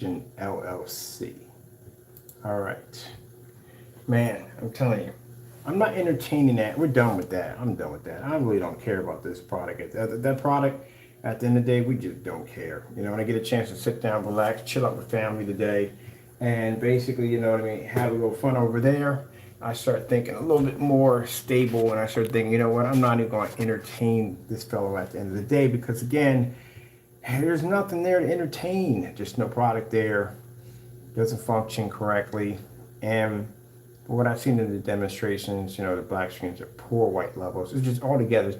LLC. All right, man, I'm telling you, I'm not entertaining that. We're done with that. I'm done with that. I really don't care about this product. That product, at the end of the day, we just don't care. You know, when I get a chance to sit down, relax, chill out with family today, and basically, you know what I mean, have a little fun over there, I start thinking a little bit more stable, and I start thinking, you know what, I'm not even going to entertain this fellow at the end of the day because, again, there's nothing there to entertain. Just no product there, doesn't function correctly, and what I've seen in the demonstrations, you know, the black screens are poor white levels. It's just altogether,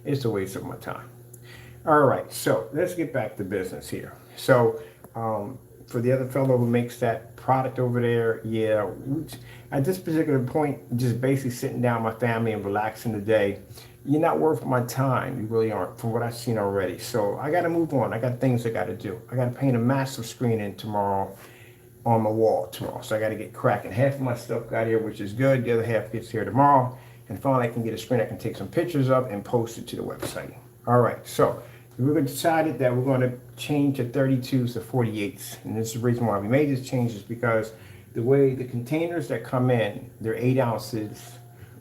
it's a waste of my time. All right, so let's get back to business here. So, for the other fellow who makes that product over there, yeah, at this particular point, just basically sitting down with my family and relaxing today, you're not worth my time. You really aren't, from what I've seen already. So I got to move on. I got things I got to do. I got to paint a massive screen in tomorrow on my wall tomorrow. So I got to get cracking. Half of my stuff got here, which is good. The other half gets here tomorrow. And finally, I can get a screen I can take some pictures of and post it to the website. All right, so we decided that we're going to change the 32s to 48s. And this is the reason why we made this change is because the way the containers that come in, they're 8 ounces.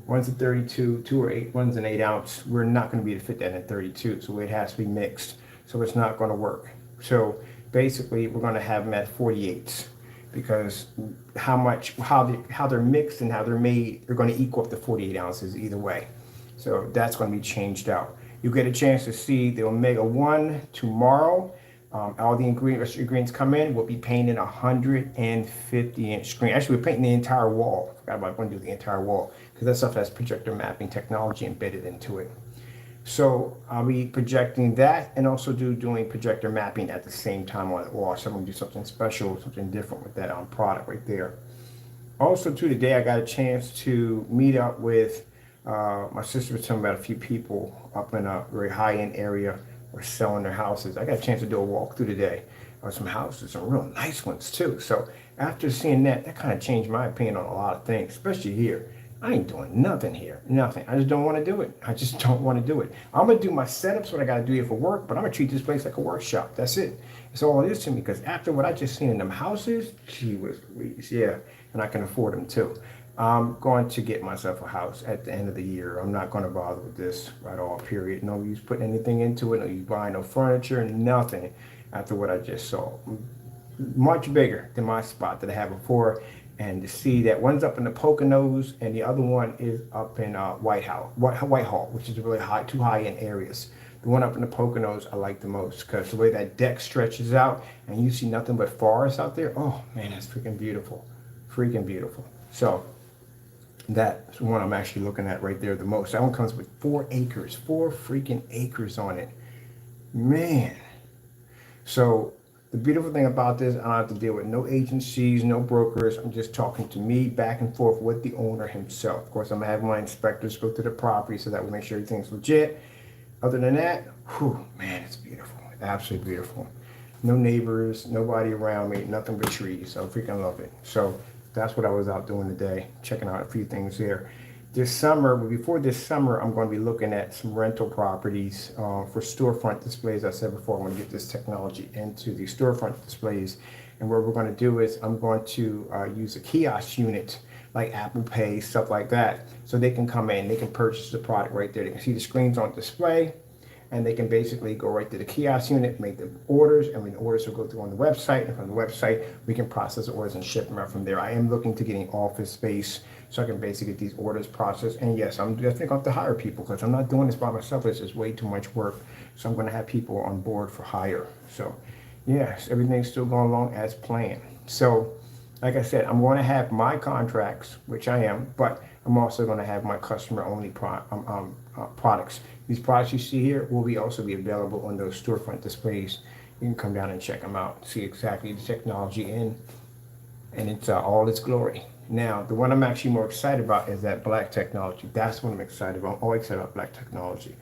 One's a 32, two or 8, one's an 8 ounce. We're not going to be able to fit that in 32, so it has to be mixed. So it's not going to work. So basically, we're going to have them at 48s because how they're mixed and how they're made, they're going to equal up to 48 ounces either way. So that's going to be changed out. You get a chance to see the Omega 1 tomorrow. All the ingredients come in. We'll be painting a 150-inch screen. Actually, we're painting the entire wall. I forgot about going to do the entire wall because that stuff has projector mapping technology embedded into it. So I'll be projecting that and also doing projector mapping at the same time on the wall. So I'm going to do something special, something different with that product right there. Also, too, today I got a chance to meet up with my sister was telling me about a few people up in a very high-end area are selling their houses. I got a chance to do a walkthrough today of some houses, some real nice ones too. So after seeing that kind of changed my opinion on a lot of things, especially here. I ain't doing nothing here, nothing. I just don't want to do it. I just don't want to do it. I'm going to do my setups, what I got to do here for work, but I'm going to treat this place like a workshop. That's it. It's all it is to me because after what I just seen in them houses, gee whiz, yeah, and I can afford them too. I'm going to get myself a house at the end of the year. I'm not going to bother with this at all, period. No use putting anything into it. No use buying no furniture, nothing after what I just saw. Much bigger than my spot that I had before. And to see that one's up in the Poconos and the other one is up in Whitehall, which is really high, too high in areas. The one up in the Poconos I like the most because the way that deck stretches out and you see nothing but forest out there. Oh man, that's freaking beautiful. Freaking beautiful. So that's the one I'm actually looking at right there the most. That one comes with 4 acres, 4 freaking acres on it. Man. So the beautiful thing about this, I don't have to deal with no agencies, no brokers. I'm just talking to me back and forth with the owner himself. Of course, I'm going to have my inspectors go to the property so that we make sure everything's legit. Other than that, whew, man, it's beautiful. Absolutely beautiful. No neighbors, nobody around me, nothing but trees. I freaking love it. So that's what I was out doing today, checking out a few things here. This summer, but before this summer, I'm going to be looking at some rental properties for storefront displays. I said before, I'm going to get this technology into the storefront displays. And what we're going to do is I'm going to use a kiosk unit like Apple Pay, stuff like that. So they can come in, they can purchase the product right there. They can see the screens on display. And they can basically go right to the kiosk unit, make the orders, and when the orders will go through on the website, and from the website, we can process the orders and ship them out from there. I am looking to getting office space so I can basically get these orders processed. And yes, I'm definitely going to hire people because I'm not doing this by myself. It's just way too much work. So I'm going to have people on board for hire. So yes, everything's still going along as planned. So like I said, I'm going to have my contracts, which I am, but I'm also going to have my customer-only products. These products you see here will also be available on those storefront displays. You can come down and check them out, see exactly the technology and it's all its glory. Now, the one I'm actually more excited about is that black technology. That's what I'm excited about. I'm always excited about black technology.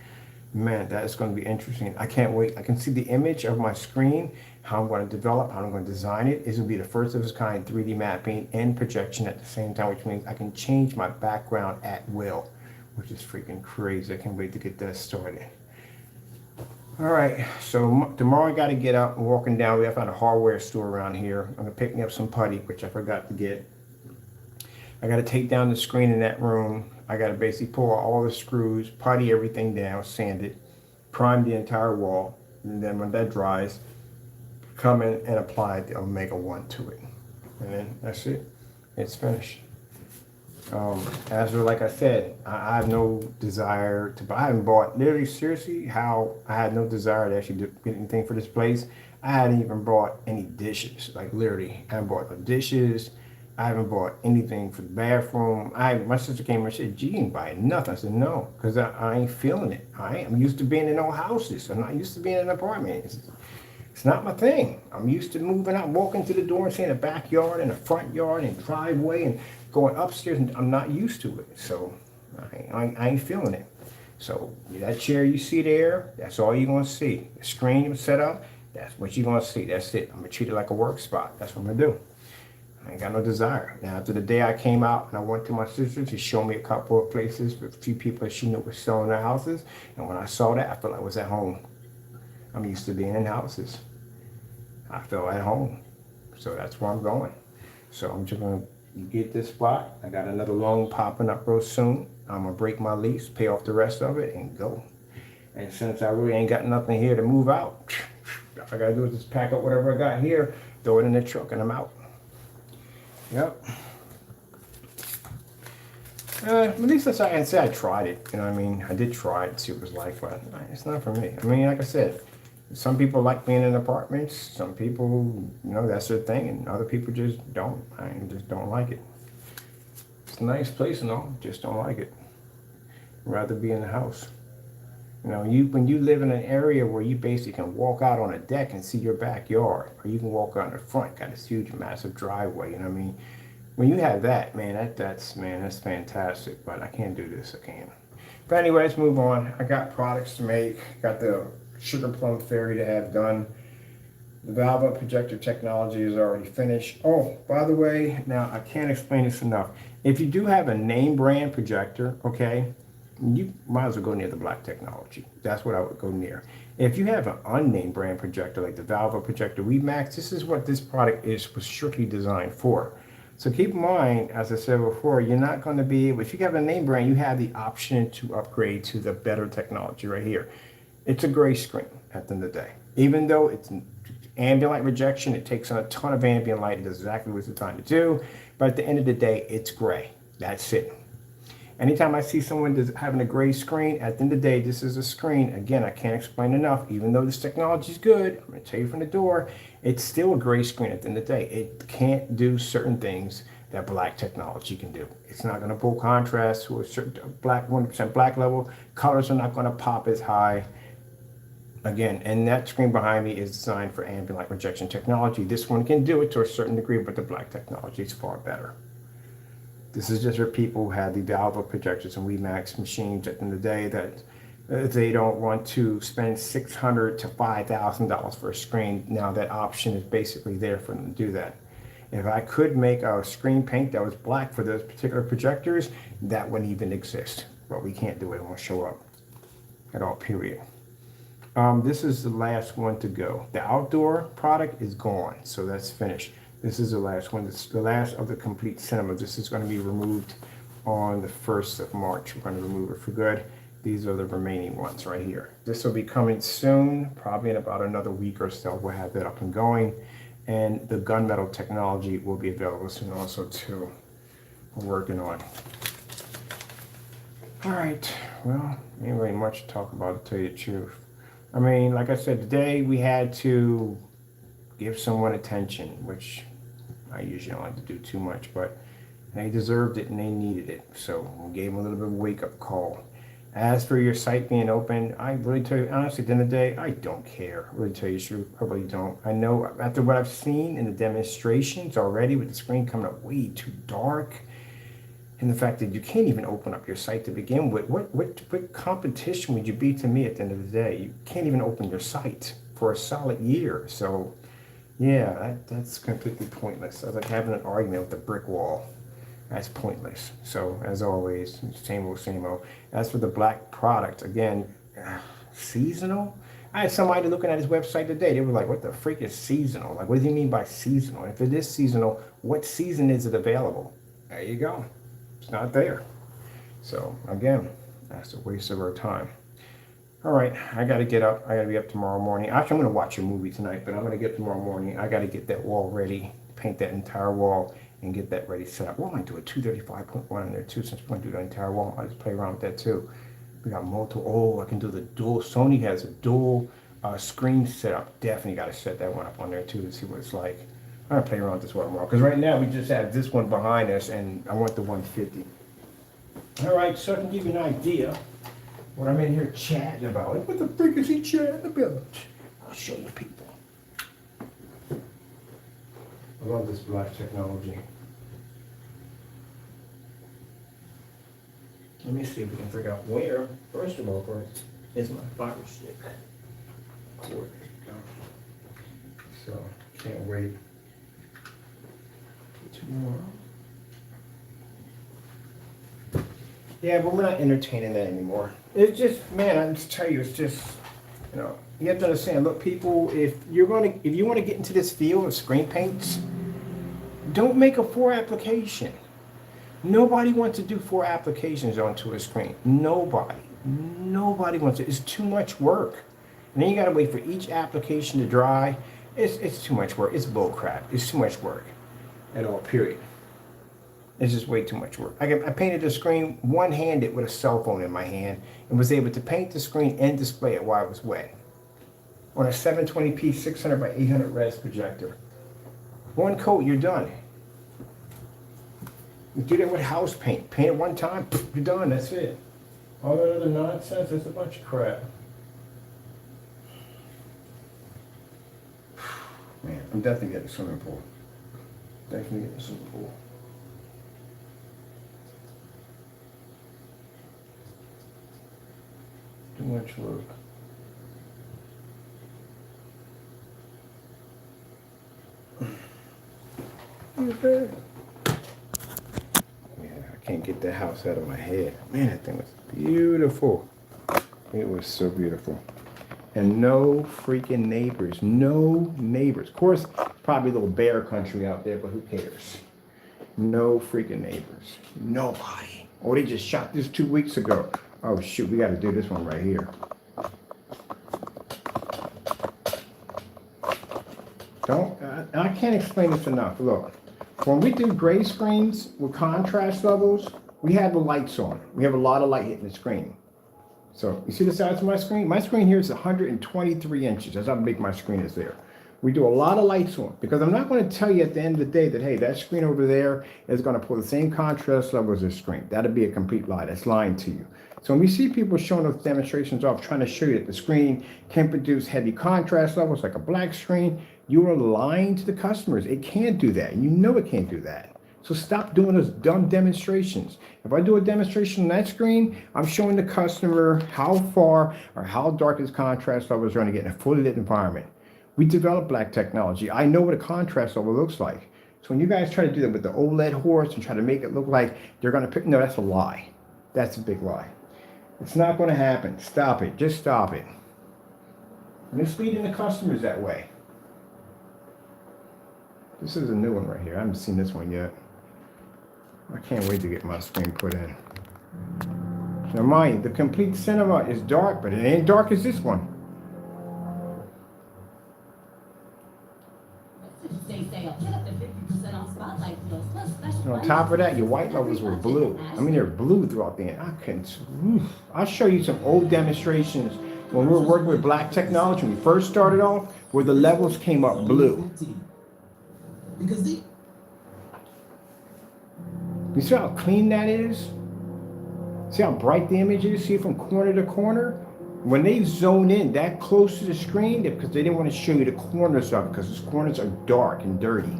Man, that is going to be interesting. I can't wait. I can see the image of my screen, how I'm going to develop, how I'm going to design it. This will be the first of its kind 3D mapping and projection at the same time, which means I can change my background at will, which is freaking crazy. I can't wait to get that started. All right, so tomorrow I got to get up and walking down. We have found a hardware store around here. I'm gonna pick me up some putty, which I forgot to get. I got to take down the screen in that room. I got to basically pull out all the screws, putty everything down, sand it, prime the entire wall, and then when that dries, come in and apply the Omega 1 to it. And then that's it. It's finished. As for, like I said, I have no desire to buy. I haven't bought, literally, seriously, how I had no desire to actually get anything for this place. I hadn't even bought any dishes. Like, literally, I haven't bought no dishes. I haven't bought anything for the bathroom. My sister came and said, "Gee, you ain't buying nothing." I said, "No, because I ain't feeling it. I'm used to being in old houses. I'm not used to being in an apartment. It's not my thing. I'm used to moving out, walking to the door and seeing a backyard and a front yard and driveway and going upstairs, and I'm not used to it. So I ain't feeling it. So that chair you see there, that's all you're going to see. The screen set up, that's what you're going to see. That's it. I'm going to treat it like a work spot. That's what I'm going to do. I ain't got no desire. Now, after the day I came out and I went to my sister, she showed me a couple of places with a few people that she knew were selling their houses. And when I saw that, I felt like I was at home. I'm used to being in houses. I feel at home. So that's where I'm going. So I'm just going to get this spot. I got another loan popping up real soon. I'm going to break my lease, pay off the rest of it, and go. And since I really ain't got nothing here to move out, all I got to do is just pack up whatever I got here, throw it in the truck, and I'm out. Yep. At least that's, I can say I tried it. You know what I mean? I did try it, see what it was like, but it's not for me. I mean, like I said, some people like being in apartments. Some people, that's their thing, and other people just don't. I just don't like it. It's a nice place and all, just don't like it. Rather be in the house. When you live in an area where you basically can walk out on a deck and see your backyard, or you can walk out in the front, got this huge, massive driveway. You know what I mean? When you have that, man, that's fantastic. But I can't do this. I can't. But anyway, let's move on. I got products to make. Got the Sugar Plum Fairy to have done. The Valve projector technology is already finished. Oh, by the way, now I can't explain this enough. If you do have a name brand projector, okay, you might as well go near the Black Technology. That's what I would go near. If you have an unnamed brand projector like the Valve projector VIII, this is what this product was strictly designed for. So keep in mind, as I said before, you're not going to be able, if you have a name brand, you have the option to upgrade to the better technology right here. It's a gray screen at the end of the day. Even though it's ambient light rejection, it takes on a ton of ambient light. It does exactly what it's trying to do. But at the end of the day, it's gray. That's it. Anytime I see someone having a gray screen, at the end of the day, this is a screen. Again, I can't explain enough. Even though this technology is good, I'm going to tell you from the door, it's still a gray screen at the end of the day. It can't do certain things that Black Technology can do. It's not going to pull contrast to a certain black 100% black level. Colors are not going to pop as high. Again, and that screen behind me is designed for ambient light rejection technology. This one can do it to a certain degree, but the Black Technology is far better. This is just for people who have the Valve projectors and VIII machines at the end of the day that they don't want to spend $600 to $5,000 for a screen. Now that option is basically there for them to do that. If I could make a screen paint that was black for those particular projectors, that wouldn't even exist. But we can't do it. It won't show up at all, period. This is the last one to go. The outdoor product is gone, so that's finished. This is the last one. It's the last of the complete cinema. This is going to be removed on the 1st of March. We're going to remove it for good. These are the remaining ones right here. This will be coming soon, probably in about another week or so. We'll have that up and going. And the gunmetal technology will be available soon also too. We're working on. All right, well, ain't really much to talk about, to tell you the truth. I mean, like I said, today we had to give someone attention, which I usually don't like to do too much, but they deserved it and they needed it. So we gave them a little bit of a wake-up call. As for your site being open, I really tell you, honestly, at the end of the day, I don't care. I really tell you the truth, I really don't. I know after what I've seen in the demonstrations already with the screen coming up way too dark, and the fact that you can't even open up your site to begin with, what competition would you be to me at the end of the day? You can't even open your site for a solid year. So yeah, that's completely pointless. It's like having an argument with a brick wall. That's pointless. So as always, same old, same old. As for the black product, again, seasonal. I had somebody looking at his website today. They were like, what the freak is seasonal? Like, what does he mean by seasonal? If it is seasonal, what season is it available? There you go. It's not there. So again, that's a waste of our time. All right, I got to get up. I got to be up tomorrow morning. Actually, I'm going to watch a movie tonight, but I'm going to get tomorrow morning. I got to get that wall ready, paint that entire wall, and get that ready set up. Well, I might do a 235.1 in there too, since we're going to do the entire wall. I'll just play around with that too. We got multiple. Oh, I can do the dual. Sony has a dual screen setup. Definitely got to set that one up on there too to see what it's like. I'm going to play around with this one more because right now we just have this one behind us, and I want the 150. All right, so I can give you an idea what I'm in here chatting about. What the freak is he chatting about? I'll show you people. I love this black technology. Let me see if we can figure out where, first of all, is my fiber stick. Cord. So, can't wait tomorrow. Yeah, but we're not entertaining that anymore. It's just, man, I just tell you, it's just, you know, you have to understand, look, people, if you want to get into this field of screen paints, don't make a 4 application. Nobody wants to do 4 applications onto a screen. Nobody wants it. It's too much work. And then you got to wait for each application to dry. It's too much work. It's bull crap. It's too much work at all, period. It's just way too much work. I painted the screen one-handed with a cell phone in my hand and was able to paint the screen and display it while it was wet on a 720p 600 by 800 res projector. One coat, you're done. You do that with house paint. Paint it one time, you're done, that's it. All that other nonsense, that's a bunch of crap. Man, I'm definitely getting a swimming pool. Definitely getting a swimming pool. Too much work. Yeah, I can't get that house out of my head. Man, that thing was beautiful. It was so beautiful. And no freaking neighbors. No neighbors. Of course, probably a little bear country out there, but who cares? No freaking neighbors. Nobody. Oh, they just shot this 2 weeks ago. Oh shoot, we got to do this one right here. I can't explain this enough. Look, when we do gray screens with contrast levels, we have the lights on. We have a lot of light hitting the screen. So you see the size of my screen? My screen here is 123 inches. That's how big my screen is there. We do a lot of lights on because I'm not going to tell you at the end of the day that, hey, that screen over there is going to pull the same contrast level as this screen. That'd be a complete lie. That's lying to you. So when we see people showing those demonstrations off, trying to show you that the screen can produce heavy contrast levels like a black screen, you are lying to the customers. It can't do that. You know it can't do that. So stop doing those dumb demonstrations. If I do a demonstration on that screen, I'm showing the customer how far or how dark his contrast levels are going to get in a fully lit environment. We developed black technology. I know what a contrast level looks like. So when you guys try to do that with the OLED horse and try to make it look like they're going to pick, no, that's a lie. That's a big lie. It's not going to happen. Stop it. Just stop it. Misleading the customers that way. This is a new one right here. I haven't seen this one yet. I can't wait to get my screen put in. Now mind you, the complete cinema is dark, but it ain't dark as this one. And on top of that, your white levels were blue. I mean, they're blue throughout the end. I'll show you some old demonstrations when we were working with black technology. When we first started off, where the levels came up blue. You see how clean that is? See how bright the image is? See it from corner to corner? When they zone in that close to the screen, because they didn't want to show you the corners of it, because the corners are dark and dirty.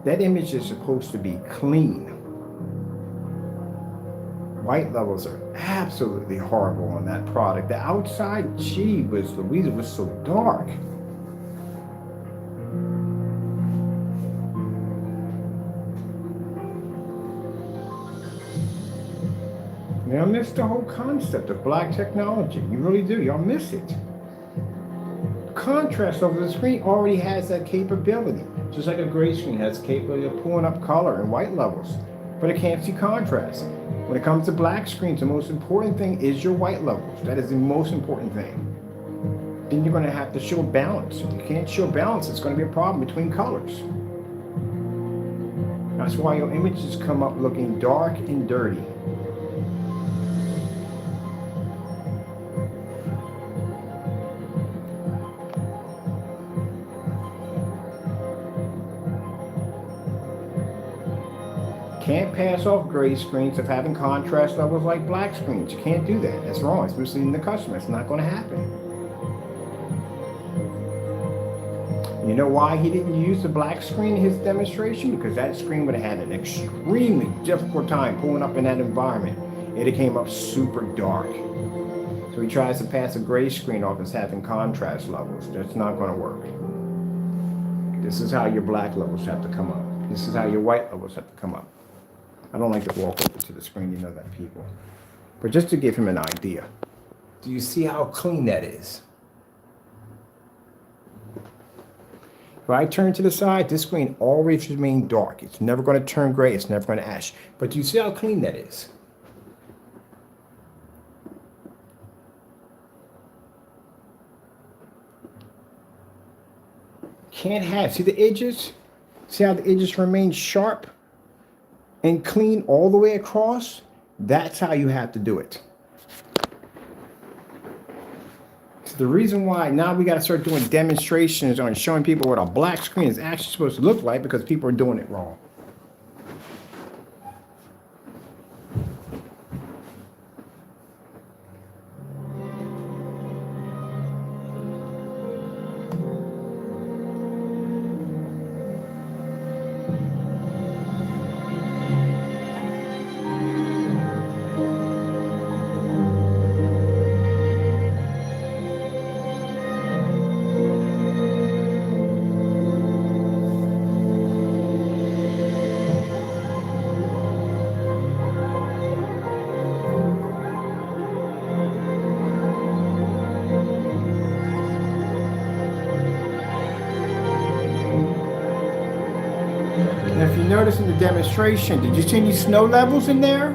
That image is supposed to be clean. White levels are absolutely horrible on that product. The outside, gee whiz Louise, it was so dark. Y'all miss the whole concept of black technology. You really do. Y'all miss it. contrast over the screen already has that capability. Just like a gray screen has the capability of pulling up color and white levels, but it can't see contrast. When it comes to black screens, the most important thing is your white levels. That is the most important thing. Then you're going to have to show balance. If you can't show balance, it's going to be a problem between colors. That's why your images come up looking dark and dirty. Can't pass off gray screens of having contrast levels like black screens. You can't do that. That's wrong. It's misleading the customer. It's not going to happen. You know why he didn't use the black screen in his demonstration? Because that screen would have had an extremely difficult time pulling up in that environment. It came up super dark. So he tries to pass a gray screen off as having contrast levels. That's not going to work. This is how your black levels have to come up. This is how your white levels have to come up. I don't like to walk over to the screen, you know that, people. But just to give him an idea. Do you see how clean that is? If I turn to the side, this screen always remains dark. It's never going to turn gray. It's never going to ash. But do you see how clean that is? Can't have. See the edges? See how the edges remain sharp and clean all the way across? That's how you have to do it. So the reason why now we got to start doing demonstrations on showing people what a black screen is actually supposed to look like, because people are doing it wrong. If you notice in the demonstration, did you see any snow levels in there?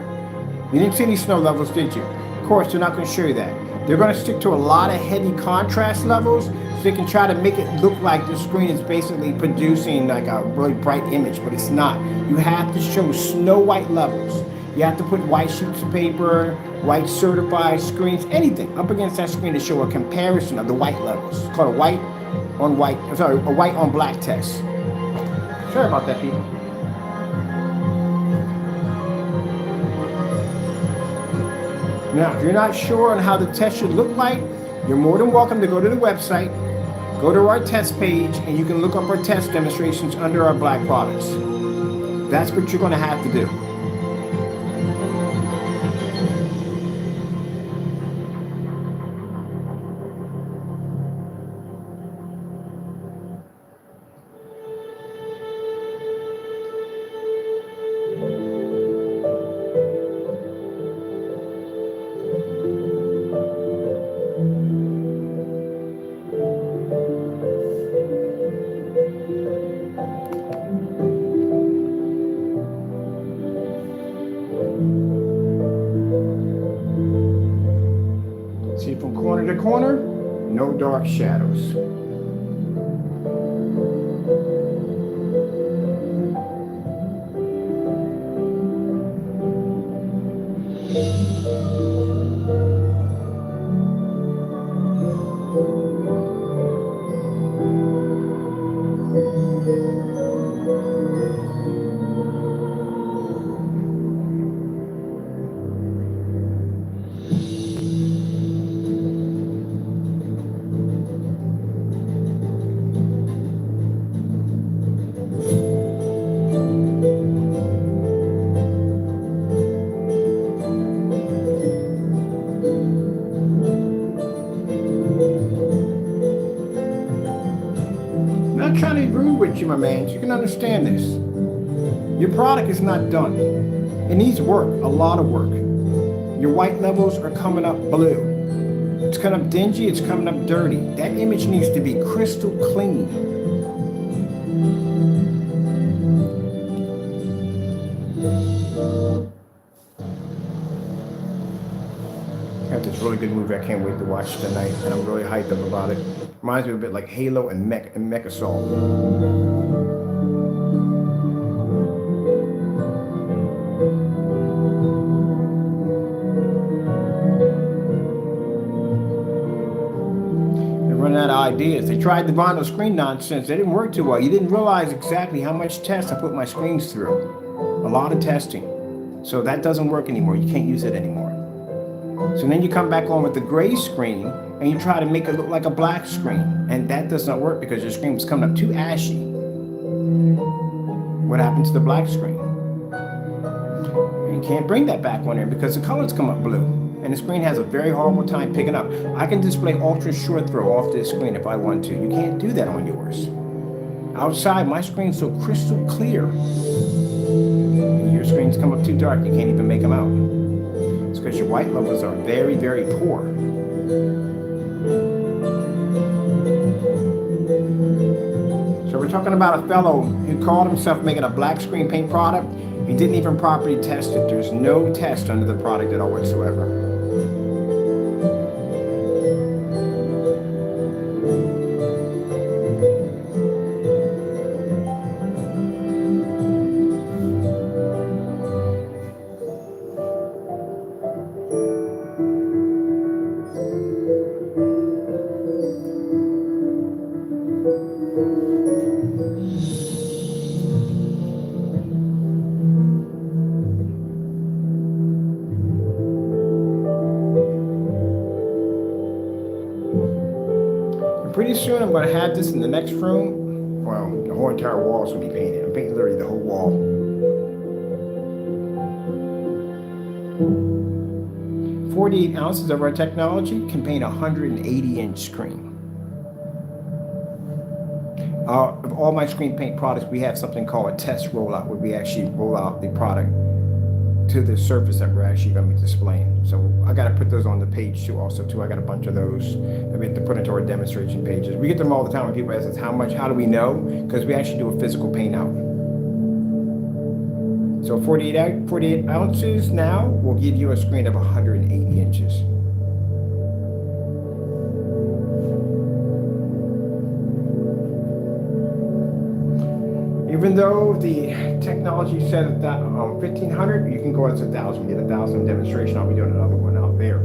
You didn't see any snow levels, did you? Of course, they're not going to show you that. They're going to stick to a lot of heavy contrast levels so they can try to make it look like the screen is basically producing like a really bright image, but it's not. You have to show snow white levels. You have to put white sheets of paper, white certified screens, anything up against that screen to show a comparison of the white levels. It's called a white on black test. Sorry about that, people. Now, if you're not sure on how the test should look like, you're more than welcome to go to the website, go to our test page, and you can look up our test demonstrations under our black products. That's what you're going to have to do. See, from corner to corner, no dark shadows. I'm not trying to be rude with you, my man. You can understand this. Your product is not done. It needs work, a lot of work. Your white levels are coming up blue. It's it's coming up dingy, it's coming up dirty. That image needs to be crystal clean. I got this really good movie I can't wait to watch tonight, and I'm really hyped up about it. Reminds me a bit like Halo and Maxout. Out of ideas. They tried the vinyl screen nonsense. They didn't work too well. You didn't realize exactly how much test I put my screens through. A lot of testing. So that doesn't work anymore. You can't use it anymore. So then you come back on with the gray screen and you try to make it look like a black screen. And that does not work because your screen was coming up too ashy. What happened to the black screen? You can't bring that back on there because the colors come up blue. And the screen has a very horrible time picking up. I can display ultra short throw off this screen if I want to. You can't do that on yours. Outside, my screen's so crystal clear. And your screens come up too dark, you can't even make them out. It's because your white levels are very, very poor. So we're talking about a fellow who called himself making a black screen paint product. He didn't even properly test it. There's no test under the product at all whatsoever. Pretty soon I'm going to have this in the next room. Well, the whole entire wall is going to be painted. I'm painting literally the whole wall. 48 ounces of our technology can paint a 180-inch screen. Of all my screen paint products, we have something called a test rollout, where we actually roll out the product to the surface that we're actually going to be displaying. So I got to put those on the page too. I got a bunch of those that we have to put into our demonstration pages. We get them all the time when people ask us how do we know? Because we actually do a physical paint out. So 48 ounces now will give you a screen of 180 inches. Even though the technology said that 1,500, you can go as 1,000. Get 1,000 demonstration. I'll be doing another one out there.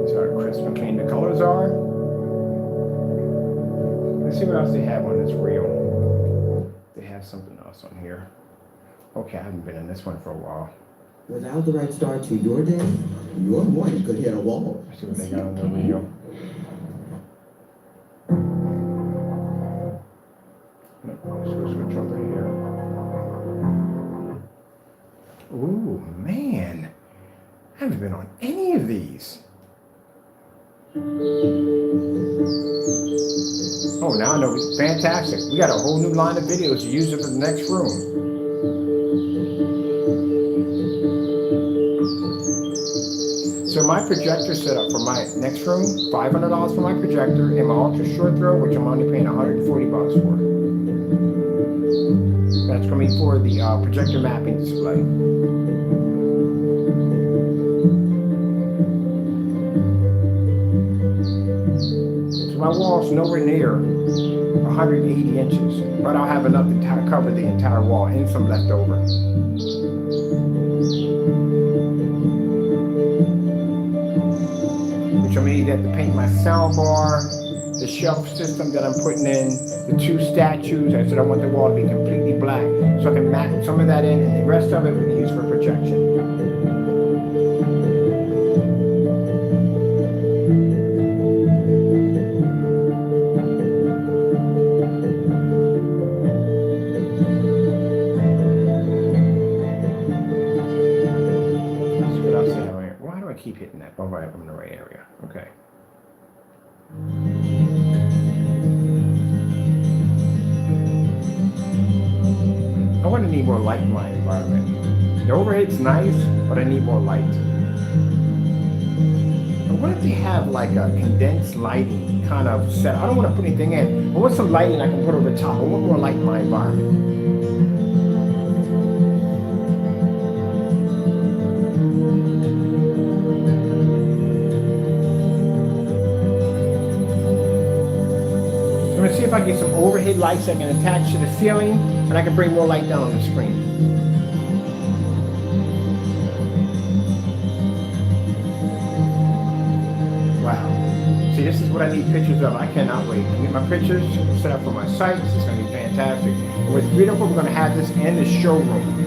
So how crisp and clean the colors are. Let's see what else they have on this reel. They have something else on here. Okay, I haven't been in this one for a while. Without the right start to your day, your morning could hit a wall. Let's see what they got on the reel. Let's switch over here. Ooh, man. I haven't been on any of these. Oh, now I know. It's fantastic. We got a whole new line of videos to use it for the next room. So my projector setup for my next room, $500 for my projector, and my ultra short throw, which I'm only paying $140 for. That's going to be for the projector mapping display. So my wall's nowhere near 180 inches, but I'll have enough to cover the entire wall and some left over. Which I mean, have to paint my sound bar, the shelf system that I'm putting in, the two statues. I said I want the wall to be completely black, so I can map some of that in, and the rest of it we can use for projection. That's what I'll say. Why do I keep hitting that? Oh, right, I'm in the right area. Okay. I want to need need more light in my environment. The overhead's nice, but I need more light. But what if they have like a condensed lighting kind of set? I don't want to put anything in. I want some lighting I can put over the top. I want more light in my environment. I'm going to see if I get some overhead lights I can attach to the ceiling, and I can bring more light down on the screen. Wow. See, this is what I need pictures of. I cannot wait. I get my pictures set up for my site. This is going to be fantastic. And what's beautiful, we're going to have this in the showroom.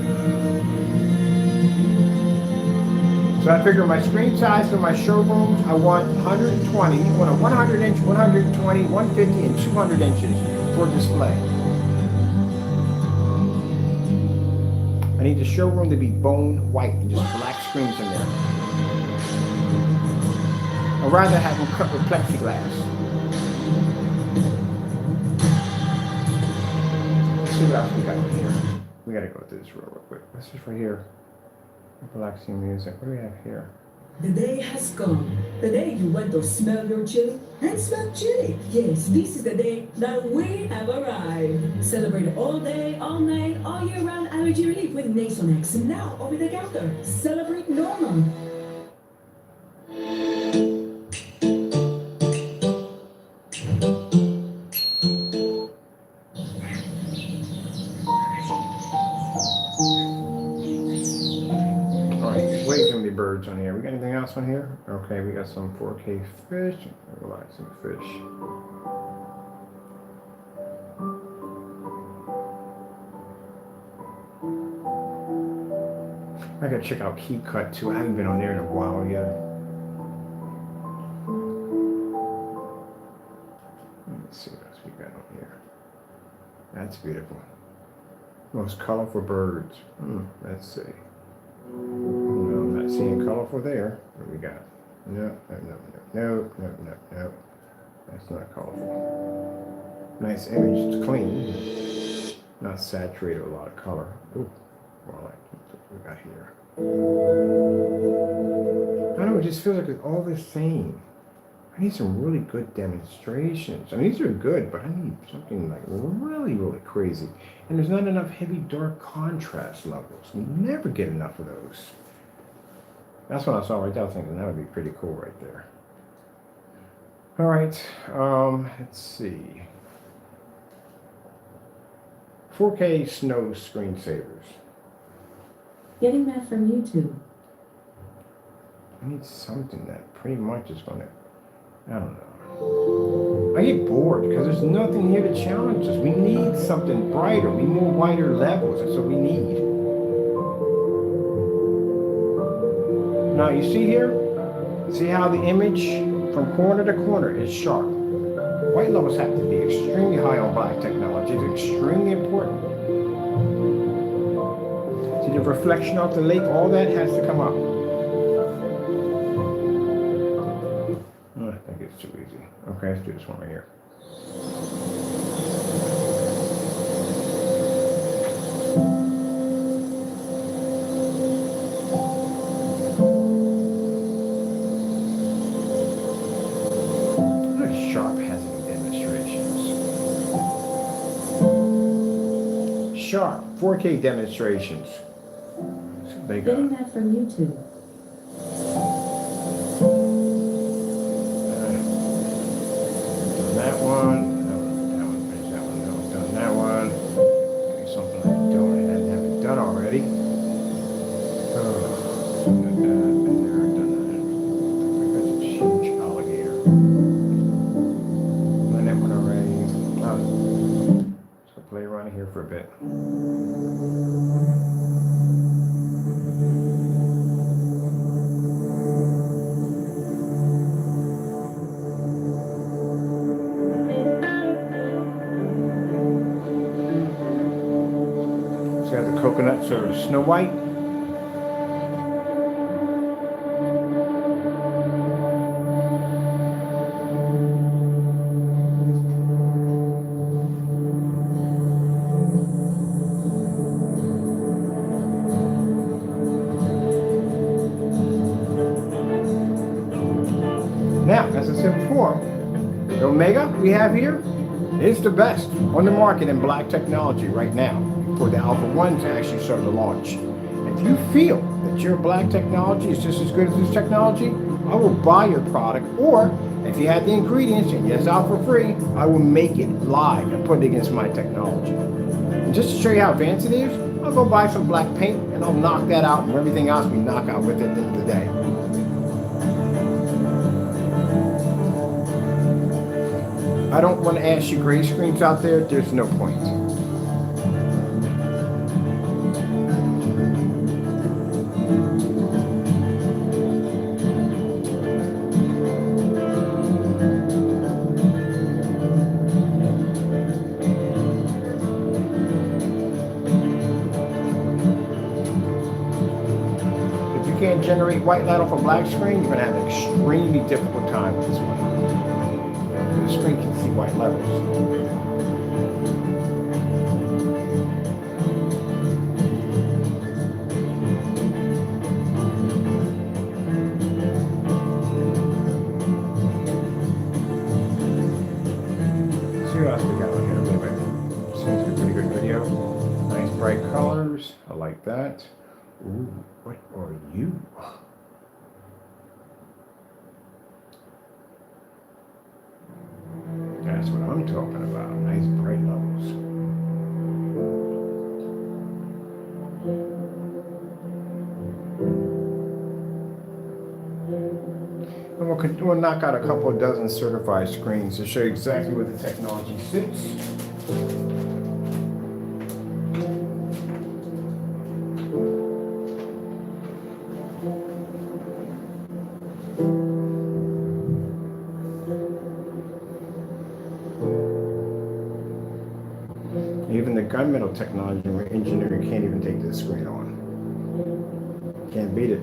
So I figure my screen size for my showrooms, I want 120, I want a 100 inch, 120, 150, and 200 inches for display. I need the showroom to be bone white and just black screens in there. I'd rather have them cut with plexiglass. Let's see what else we got here. We gotta go through this real quick. This is right here. Relaxing music. What do we have here? The day has come. The day you went to smell your chili and smell chili. Yes, this is the day that we have arrived. Celebrate all day, all night, all year round allergy relief with Nasonex. Now over the counter. Celebrate normal. Birds on here. We got anything else on here? Okay, we got some 4K fish. Relaxing fish. I gotta check out Key Cut too. I haven't been on there in a while yet. Let's see what else we got on here. That's beautiful. Most colorful birds. Let's see. No, I'm not seeing colorful there. What do we got? No. That's not colorful. Nice image. It's clean. Not saturated with a lot of color. Ooh, more like what we got here. I don't know, it just feels like it's all the same. I need some really good demonstrations. I mean, these are good, but I need something like really, really crazy. And there's not enough heavy dark contrast levels. We never get enough of those. That's what I saw right there. I was thinking that would be pretty cool right there. All right, let's see. 4K snow screensavers. Getting that from YouTube. I need something that pretty much is going to, I don't know. I get bored because there's nothing here to challenge us. We need something brighter. We need wider levels. That's what we need. Now you see here? See how the image from corner to corner is sharp. White levels have to be extremely high on black technology. It's extremely important. See the reflection off the lake? All that has to come up. I think it's too easy. Okay, let's do this one right here. Look at Sharp has any demonstrations. Sharp 4K demonstrations. So they got. Getting that from YouTube. That one, finish that one, no, done that one. Okay, something I haven't done already. Done that, and there, done that. That's a huge alligator. Done that one already. So play around here for a bit. Coconuts are Snow White. as I said before, the Omega we have here is the best on the market in black technology right now for the Alpha 1 to actually start to launch. If you feel that your black technology is just as good as this technology, I will buy your product, or if you have the ingredients and it's out for free, I will make it live and put it against my technology. And just to show you how advanced it is, I'll go buy some black paint and I'll knock that out and everything else we knock out with it at the end of the day. I don't want to ask you gray screens out there, there's no point. If you can't generate white light off a black screen, you're going to have an extremely difficult time with this one. The screen can see white levels. See what else we got on here a little bit. Seems to be a pretty good video. Nice bright colors. I like that. Ooh, what are you? That's what I'm talking about. Nice bright levels. And we'll knock out a couple of dozen certified screens to show you exactly where the technology sits. Even the gunmetal technology where engineering can't even take this screen on. Can't beat it.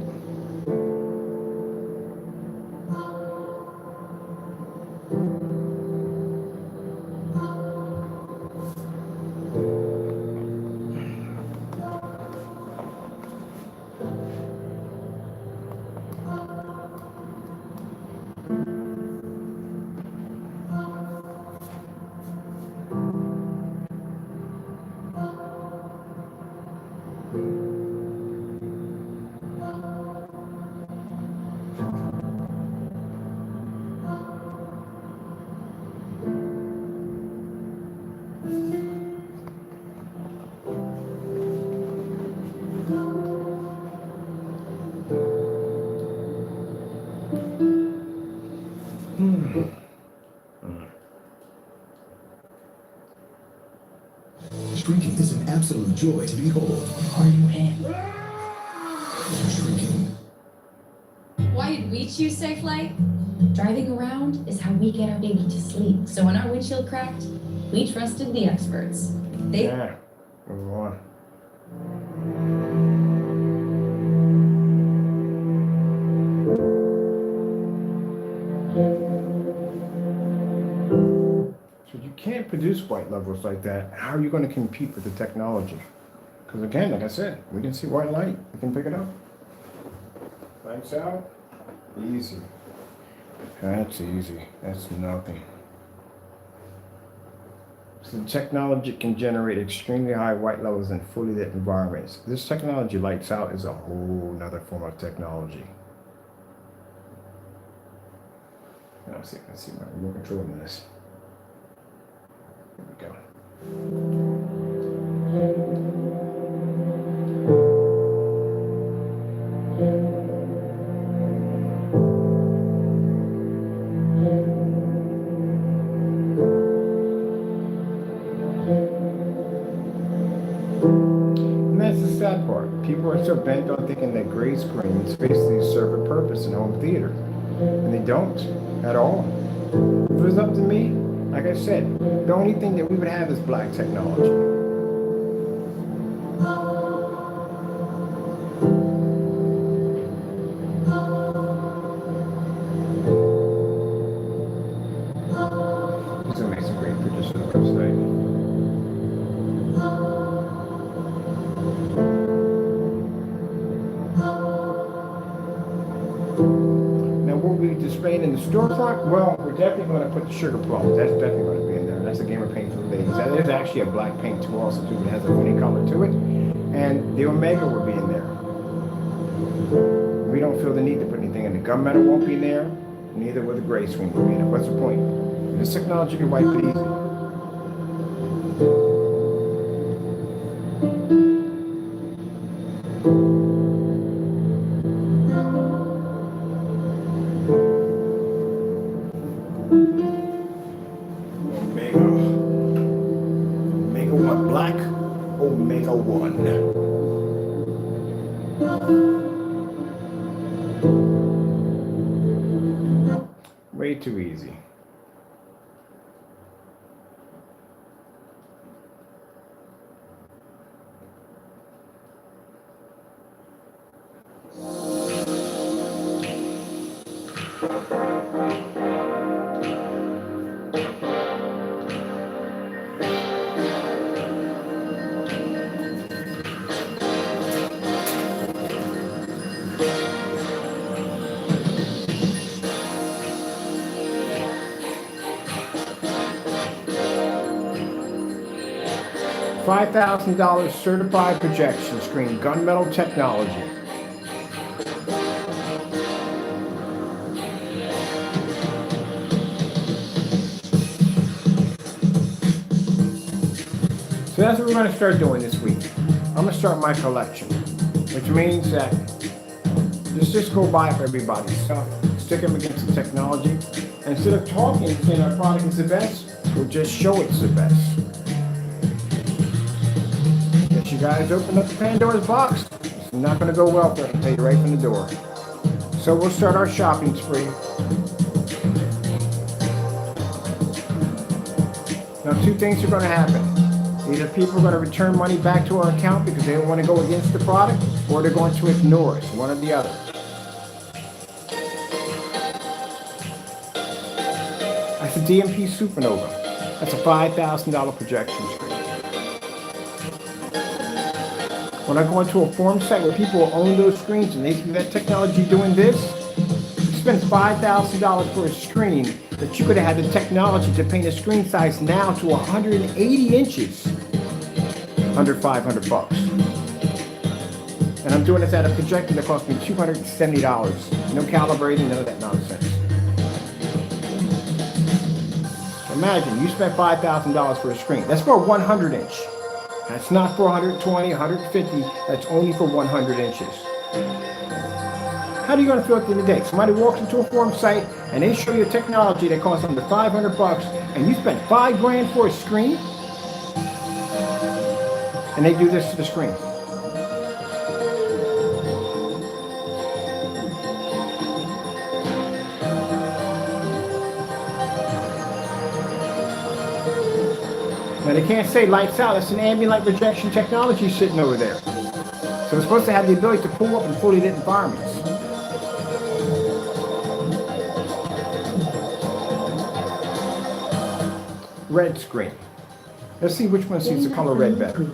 Shrinking is an absolute joy to behold. Are you in? Shrinking. Why did we choose Safe Light? Driving around is how we get our baby to sleep. So when our windshield cracked, we trusted the experts. Yeah, move on. So you can't produce white levels like that. How are you going to compete with the technology? Because again, like I said, we can see white light. We can pick it up. Lights out. Easy. That's easy. That's nothing. So the technology can generate extremely high white levels in fully lit environments. This technology, lights out, is a whole nother form of technology. Let's see my remote control in this. Here we go. And that's the sad part. People are so bent on thinking that gray screens basically serve a purpose in home theater. And they don't at all. If it was up to me, like I said, the only thing that we would have is black technology. This will make some great pictures for the website. Now what we displayed in the storefront, well, we're definitely going to put the sugar plums. That's definitely going to be in there. That's a gamer paint for the ladies. There's actually a black paint too also too. It has a funny color to it. And the Omega will be in there. We don't feel the need to put anything in. The gunmetal won't be in there. Neither will the gray screen will be in it. What's the point? This technology can wipe it easy. Omega 1 black, Omega 1. Way too easy. $5,000 certified projection screen, gunmetal technology. So that's what we're going to start doing this week. I'm going to start my collection, which means that just go buy up everybody's stuff, stick them against the technology. And instead of talking and saying our product is the best, we'll just show it's the best. If you guys open up the Pandora's box, it's not going to go well for it, I'll tell you right from the door. So we'll start our shopping spree. Now, two things are going to happen. Either people are going to return money back to our account because they don't want to go against the product, or they're going to ignore us, one or the other. That's a DMP Supernova. That's a $5,000 projection screen. When I go into a forum site where people own those screens and they see that technology doing this, you spend $5,000 for a screen that you could have had the technology to paint a screen size now to 180 inches under $500. And I'm doing this at a projector that cost me $270. No calibrating, none of that nonsense. Imagine you spent $5,000 for a screen. That's for a 100 inch. That's not for 120, 150. That's only for 100 inches. How are you going to feel at the end of the day? Somebody walks into a forum site and they show you a technology that costs under $500 and you spent $5 grand for a screen? And they do this to the screen. Now they can't say lights out, that's an ambient light projection technology sitting over there. So it's supposed to have the ability to pull up in fully lit environments. Red screen. Let's see which one sees the color red better.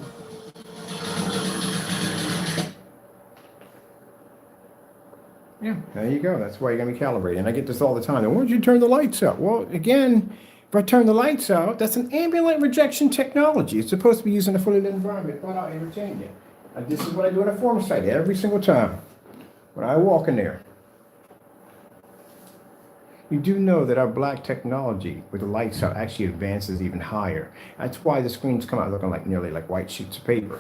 Yeah, there you go. That's why you're going to be calibrating. And I get this all the time. And why don't you turn the lights out? Well, again, if I turn the lights out, that's an ambient light rejection technology. It's supposed to be used in a fully lit environment. But I'll entertain you. And this is what I do on a forum site every single time when I walk in there. You do know that our black technology with the lights out actually advances even higher. That's why the screens come out looking like nearly like white sheets of paper.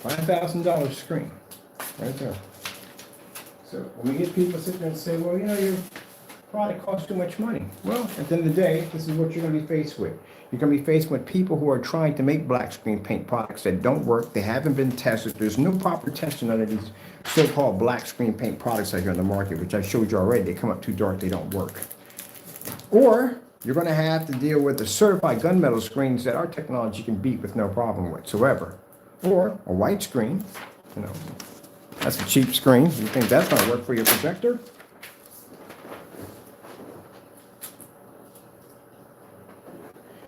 $5,000 screen, right there. So when we get people sitting there and say, well, you know, your product costs too much money. Well, at the end of the day, this is what you're going to be faced with. You're going to be faced with people who are trying to make black screen paint products that don't work. They haven't been tested. There's no proper testing under these so-called black screen paint products out here on the market, which I showed you already. They come up too dark, they don't work. Or you're going to have to deal with the certified gunmetal screens that our technology can beat with no problem whatsoever. Or a white screen, you know, that's a cheap screen. You think that's going to work for your projector?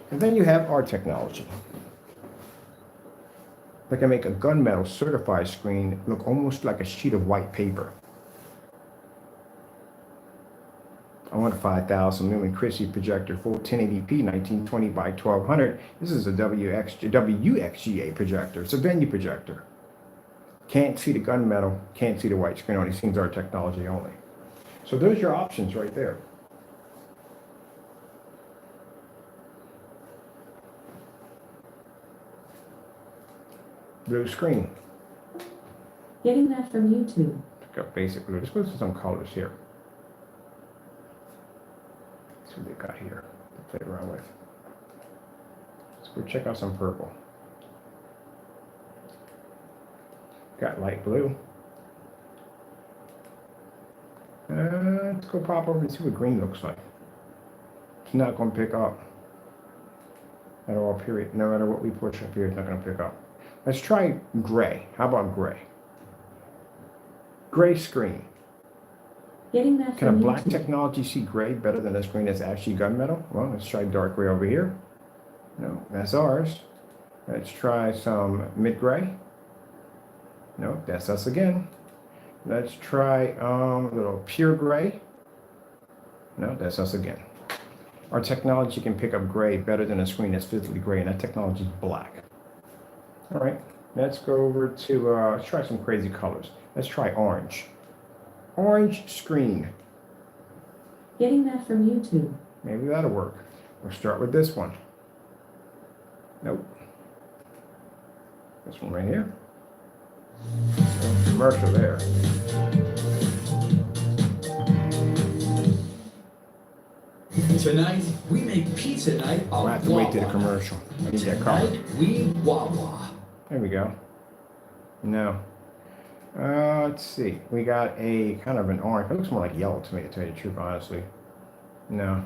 And then you have our technology. They can make a gunmetal certified screen look almost like a sheet of white paper. I want a 5,000 lumen Christie projector, full 1080p, 1920 by 1200. This is a WXGA projector. It's a venue projector. Can't see the gunmetal, can't see the white screen, only seems our technology only. So those are your options right there. Blue screen. Getting that from YouTube. Pick up basic blue. Let's go to some colors here. Let's see what they got here to play around with. Let's go check out some purple. Got light blue. Let's go pop over and see what green looks like. It's not going to pick up at all, period. No matter what we push up here, it's not going to pick up. Let's try gray. How about gray? Gray screen. Getting that Can a from black YouTube. technology see gray better than a screen that's actually gunmetal? Well, let's try dark gray over here. No, that's ours. Let's try some mid gray. No, that's us again. Let's try a little pure gray. No, that's us again. Our technology can pick up gray better than a screen that's physically gray, and that technology is black. All right, let's go over to, let's try some crazy colors. Let's try orange. Orange screen. Getting that from YouTube. Maybe that'll work. We'll start with this one. Nope. This one right here. Commercial there. Tonight, we make pizza night I'll have to wait to the Wawa. commercial. I need that color. Tonight, we Wawa. There we go. No. Let's see. We got a kind of an orange. It looks more like yellow to me, to tell you the truth, honestly. No.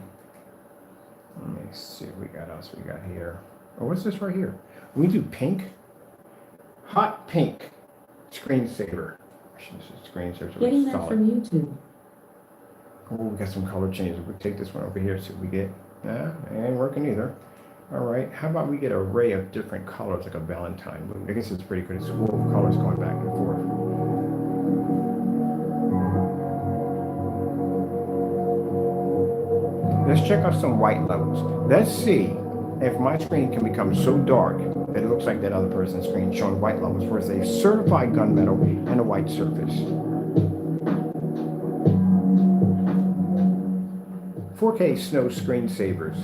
Let me see what we got else we got here. Oh, what's this right here? We do pink. Hot pink. Screensaver. Actually, this is screensaver. Getting that Solid. from YouTube. Oh, we got some color changes. We'll take this one over here, see what we get. Nah, it ain't working either. All right, how about we get an array of different colors, like a Valentine blue? I guess it's pretty good. It's a wool of colors going back and forth. Let's check out some white levels. Let's see if my screen can become so dark that it looks like that other person's screen showing white levels for a certified gunmetal and a white surface. 4K snow screensavers.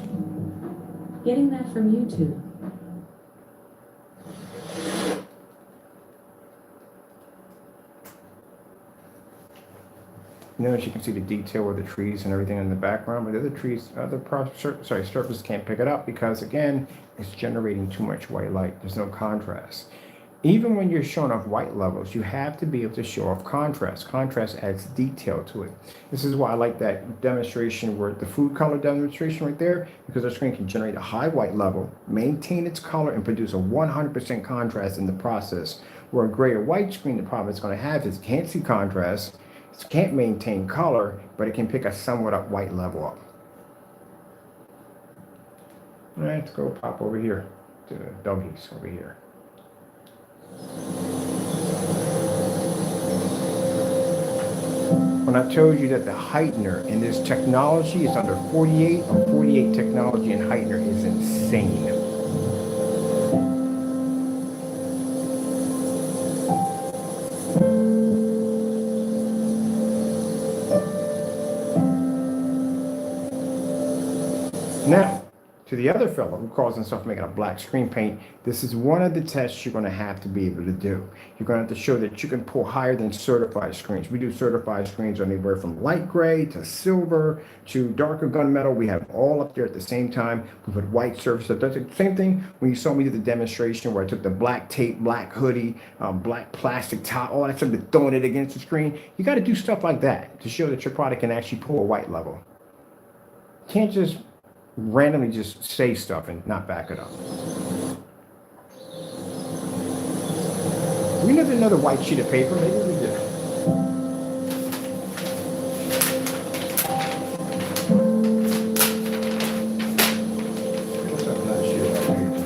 Getting that from YouTube. Notice you can see the detail of the trees and everything in the background, but the other trees, surface can't pick it up because, again, it's generating too much white light. There's no contrast. Even when you're showing off white levels, you have to be able to show off contrast. Contrast adds detail to it. This is why I like that demonstration where the food color demonstration right there, because our screen can generate a high white level, maintain its color, and produce a 100% contrast in the process. Where a gray or white screen, the problem it's going to have is it can't see contrast, it can't maintain color, but it can pick a somewhat up white level up. All right, let's go pop over here to the doggies over here. When I told you that the Heightener in this technology is under 48, or 48 technology in Heightener is insane. Now, to the other fellow who calls himself making a black screen paint, this is one of the tests you're going to have to be able to do. You're going to have to show that you can pull higher than certified screens. We do certified screens anywhere from light gray to silver to darker gunmetal. We have all up there at the same time. We put white surfaces. That's the same thing when you saw me do the demonstration where I took the black tape, black hoodie, black plastic top, all that stuff, throwing it against the screen. You got to do stuff like that to show that your product can actually pull a white level. You can't just randomly just say stuff and not back it up. We need another white sheet of paper. Maybe we did. What's up with that sheet of white paper?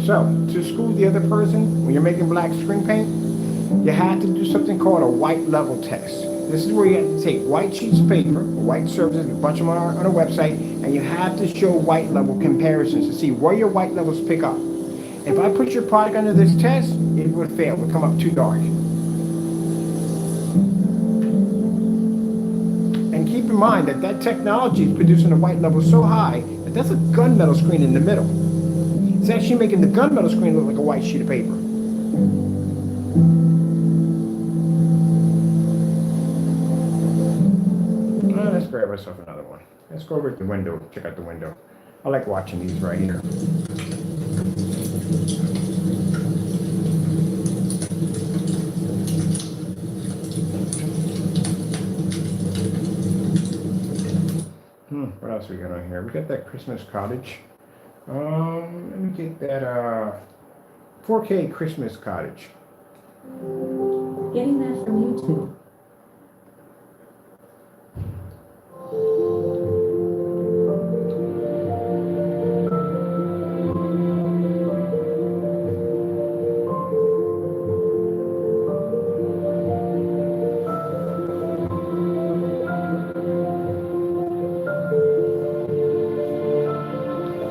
So, to school the other person, when you're making black screen paint, you have to do something called a white level test. This is where you have to take white sheets of paper, white surfaces, a bunch of them on our website, and you have to show white level comparisons to see where your white levels pick up. If I put your product under this test, it would fail. It would come up too dark. And keep in mind that that technology is producing a white level so high that that's a gunmetal screen in the middle. It's actually making the gunmetal screen look like a white sheet of paper. Let's grab ourselves another one. Let's go over to the window, check out the window. I like watching these right here. What else we got on here? We got that Christmas cottage. Let me get that 4K Christmas cottage. Getting that from YouTube.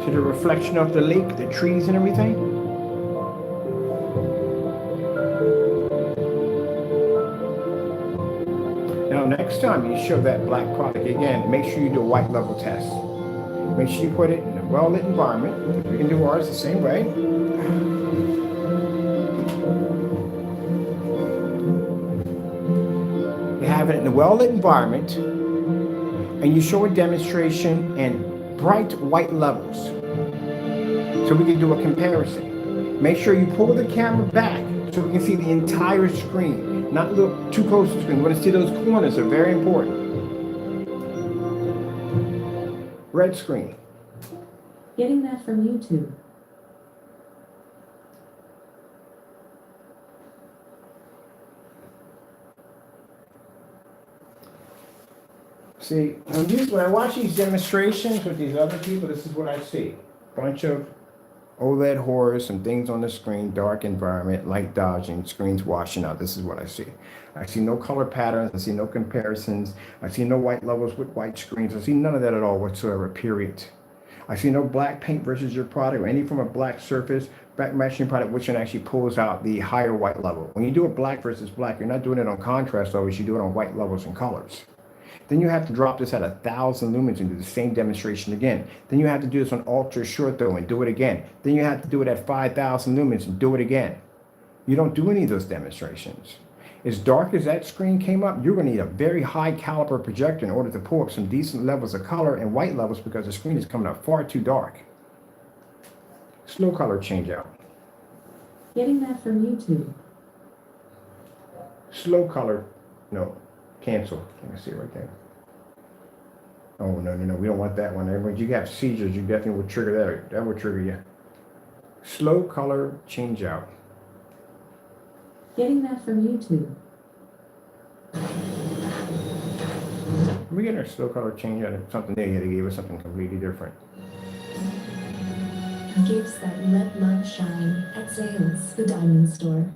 See the reflection of the lake, the trees and everything? Now next time you show that black product again, make sure you do a white level test. Make sure you put it in a well-lit environment. We can do ours the same way. You have it in a well-lit environment and you show a demonstration in bright white levels. So we can do a comparison. Make sure you pull the camera back so we can see the entire screen, not look too close to the screen. We want to see those corners, they're very important. Red screen. Getting that from YouTube. See, when I watch these demonstrations with these other people, this is what I see. Bunch of OLED horrors, some things on the screen, dark environment, light dodging, screens washing out. This is what I see. I see no color patterns. I see no comparisons. I see no white levels with white screens. I see none of that at all whatsoever, period. I see no black paint versus your product or any from a black surface, black matching product, which actually pulls out the higher white level. When you do a black versus black, you're not doing it on contrast levels, you do it on white levels and colors. Then you have to drop this at 1,000 lumens and do the same demonstration again. Then you have to do this on ultra short though and do it again. Then you have to do it at 5,000 lumens and do it again. You don't do any of those demonstrations. As dark as that screen came up, you're going to need a very high caliber projector in order to pull up some decent levels of color and white levels because the screen is coming up far too dark. Slow color change out. Getting that from YouTube. Slow color, no, cancel. You can see it right there. Oh, no, we don't want that one. When you have seizures, you definitely will trigger that. That will trigger you. Slow color change out. Getting that from YouTube. We get our slow color change out of something there, they gave us something completely different. Gives that lead love shine at Sales, the diamond store.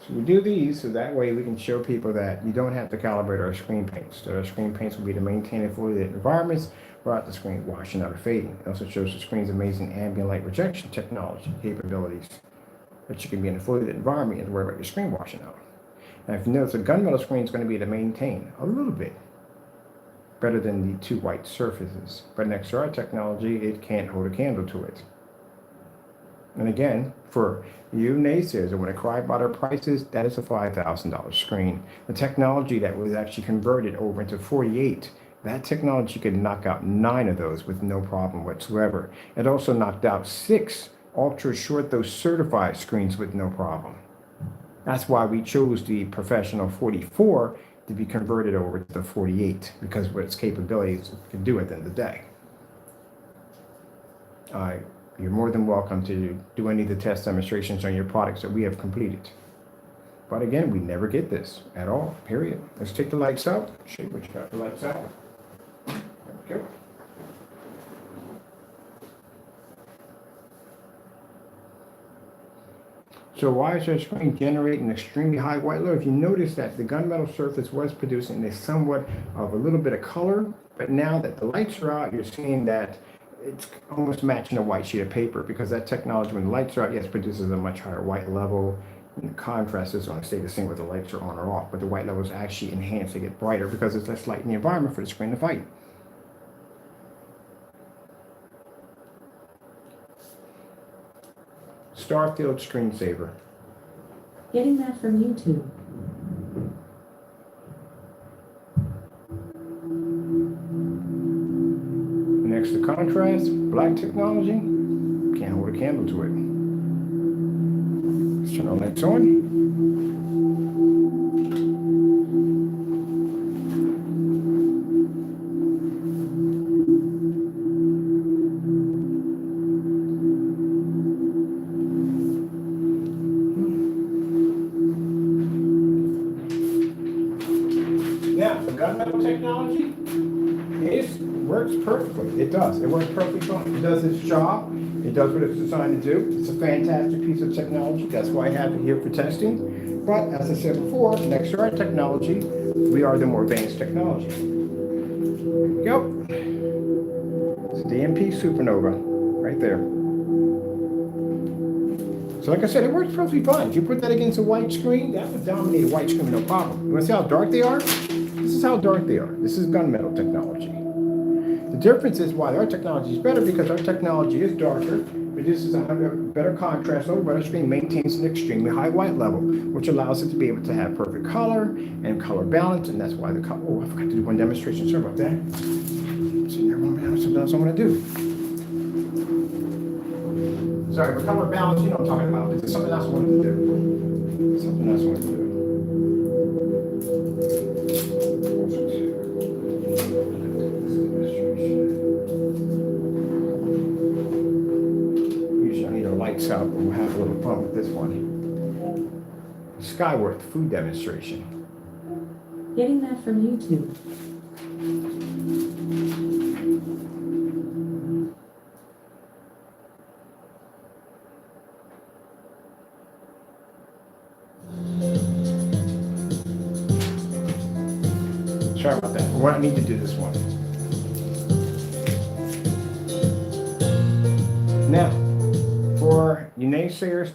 So we do these so that way we can show people that you don't have to calibrate our screen paints. That our screen paints will be to maintain a fully lit environments without the screen washing out or fading. It also shows the screen's amazing ambient light rejection technology capabilities, that you can be in a fully lit environment and worry about your screen washing out. And if you notice, a gunmetal screen is going to be to maintain a little bit better than the two white surfaces. But next to our technology, it can't hold a candle to it. And again, for you naysayers that want to cry about our prices, that is a $5,000 screen. The technology that was actually converted over into 48, that technology could knock out 9 of those with no problem whatsoever. It also knocked out 6 ultra short, those certified screens with no problem. That's why we chose the professional 44 to be converted over to the 48, because of what its capabilities can do at the end of the day. You're more than welcome to do any of the test demonstrations on your products that we have completed. But again, we never get this at all, period. Let's take the lights out. Show you what you got the lights out. There we go. So why is our screen generating extremely high white load? If you notice that the gunmetal surface was producing a somewhat of a little bit of color, but now that the lights are out, you're seeing that it's almost matching a white sheet of paper, because that technology, when the lights are out, yes, produces a much higher white level, and the contrast is going to stay the same whether the lights are on or off, but the white level is actually enhanced to get brighter because there's less light in the environment for the screen to fight. Starfield screensaver. Getting that from YouTube. Next to contrast, black technology. Can't hold a candle to it. Let's turn our lights on. Now, the gunmetal technology works perfectly. It does. It works perfectly fine. It does its job. It does what it's designed to do. It's a fantastic piece of technology. That's why I have it here for testing. But as I said before, next to our technology, we are the more advanced technology. There we go. It's a DMP supernova right there. So like I said, it works perfectly fine. If you put that against a white screen, that would dominate a white screen, no problem. You want to see how dark they are? This is how dark they are. This is gunmetal technology. The difference is why our technology is better, because our technology is darker, produces a better contrast level, but our screen maintains an extremely high white level, which allows it to be able to have perfect color and color balance, and that's why the color. Oh, I forgot to do one demonstration. Sorry about that. See, there something else I want to do. Sorry, for color balance, you know what I'm talking about. There's something else I wanted to do. Something else I wanted to do. Usually I need our lights out, but we'll have a little fun with this one. Skyworth food demonstration. Getting that from YouTube. Sorry about that. Well, I need to do this one. Now, for you naysayers,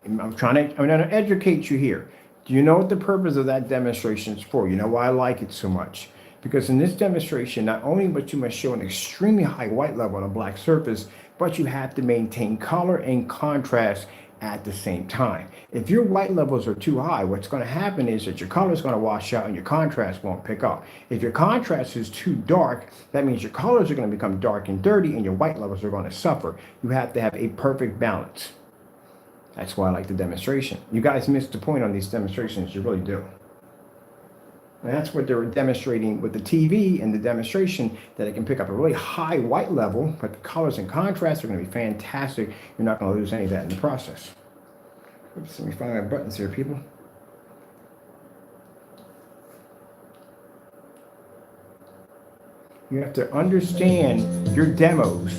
I'm trying to educate you here. Do you know what the purpose of that demonstration is for? You know why I like it so much? Because in this demonstration, not only but you must show an extremely high white level on a black surface, but you have to maintain color and contrast at the same time. If your white levels are too high, what's going to happen is that your color is going to wash out and your contrast won't pick up. If your contrast is too dark, that means your colors are going to become dark and dirty and your white levels are going to suffer. You have to have a perfect balance. That's why I like the demonstration. You guys miss the point on these demonstrations, you really do. And that's what they're demonstrating with the TV and the demonstration, that it can pick up a really high white level, but the colors and contrast are going to be fantastic. You're not going to lose any of that in the process. Oops, let me find my buttons here, people. You have to understand your demos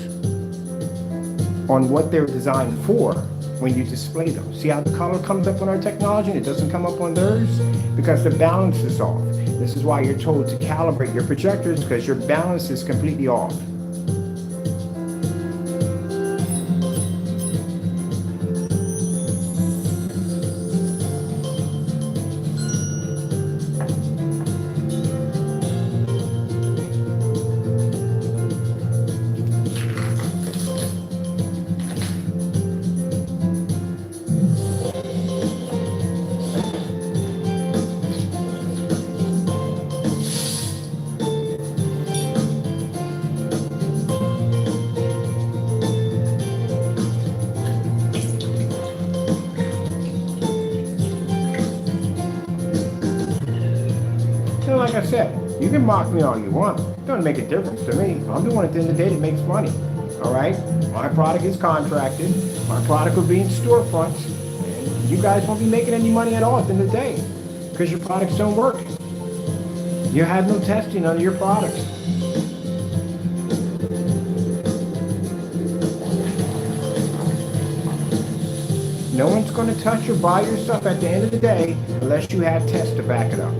on what they're designed for when you display them. See how the color comes up on our technology and it doesn't come up on theirs? Because the balance is off. This is why you're told to calibrate your projectors, because your balance is completely off. Like I said, you can mock me all you want. It doesn't make a difference to me. I'm doing it at the end of the day that makes money. All right? My product is contracted. My product will be in storefronts. And You guys won't be making any money at all at the end of the day because your products don't work. You have no testing on your products. No one's going to touch or buy your stuff at the end of the day unless you have tests to back it up.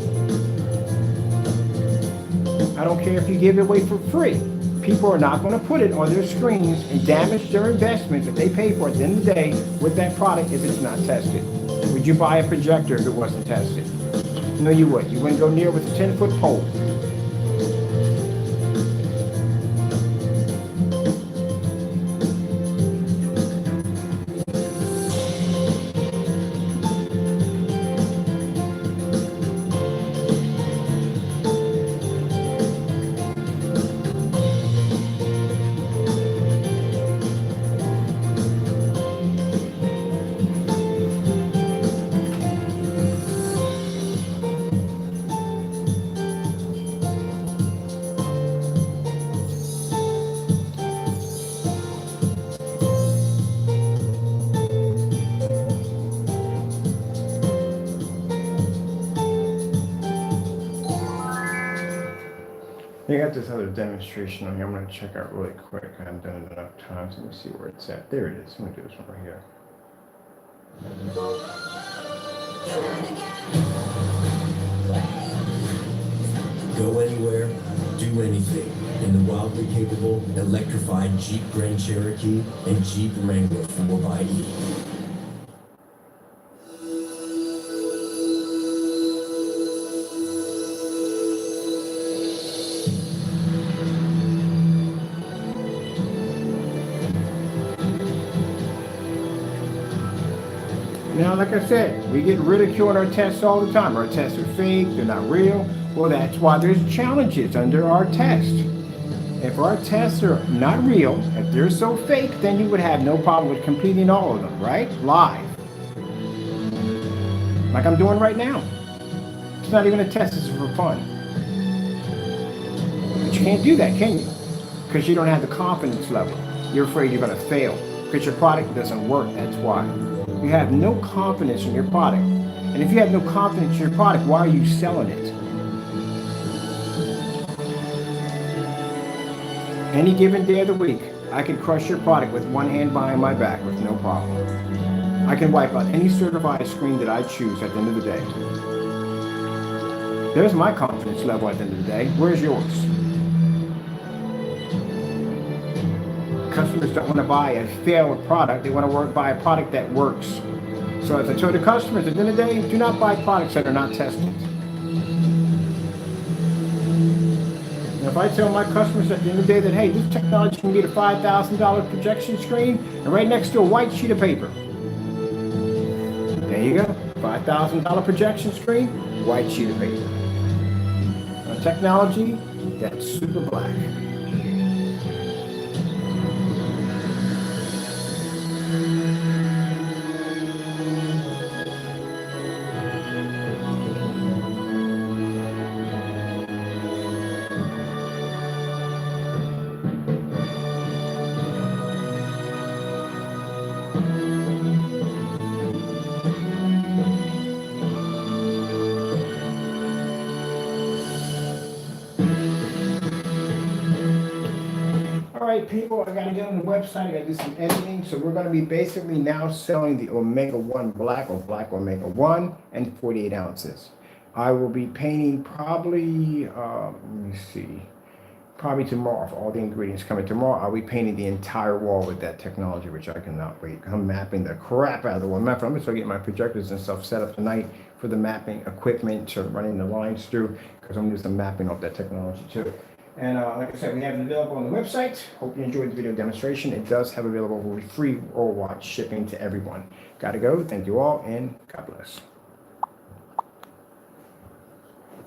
I don't care if you give it away for free. People are not going to put it on their screens and damage their investment that they pay for at the end of the day with that product if it's not tested. Would you buy a projector if it wasn't tested? No, you wouldn't. You wouldn't go near with a 10-foot pole. You got this other demonstration on here. I'm going to check out really quick. I haven't done it enough times. Let me see where it's at. There it is. Let me do this one right here. Go anywhere, do anything in the wildly capable, electrified Jeep Grand Cherokee and Jeep Wrangler 4xe. Now, like I said, we get ridiculed on our tests all the time. Our tests are fake, they're not real. Well, that's why there's challenges under our test. If our tests are not real, if they're so fake, then you would have no problem with completing all of them, right? Live. Like I'm doing right now. It's not even a test, it's for fun. But you can't do that, can you? Because you don't have the confidence level. You're afraid you're going to fail because your product doesn't work, that's why. You have no confidence in your product. And if you have no confidence in your product, why are you selling it? Any given day of the week, I can crush your product with one hand behind my back with no problem. I can wipe out any certified screen that I choose at the end of the day. There's my confidence level at the end of the day. Where's yours? Customers don't want to buy a failed product. They want to buy a product that works. So as I told the customers at the end of the day, do not buy products that are not tested. And if I tell my customers at the end of the day that, hey, this technology can get a $5,000 projection screen and right next to a white sheet of paper. There you go. $5,000 projection screen, white sheet of paper. On technology, that's super black. Alright people, I gotta get on the website, I gotta do some editing, so we're gonna be basically now selling the Omega 1 Black or Black Omega 1 and 48 ounces. I will be painting probably, let me see, probably tomorrow, if all the ingredients come in tomorrow, I'll be painting the entire wall with that technology, which I cannot wait. I'm mapping the crap out of the wall. I'm gonna start getting my projectors and stuff set up tonight for the mapping equipment, to running the lines through, because I'm gonna do some mapping of that technology too. And like I said, we have it available on the website. Hope you enjoyed the video demonstration. It does have available free worldwide shipping to everyone. Gotta go. Thank you all, and God bless.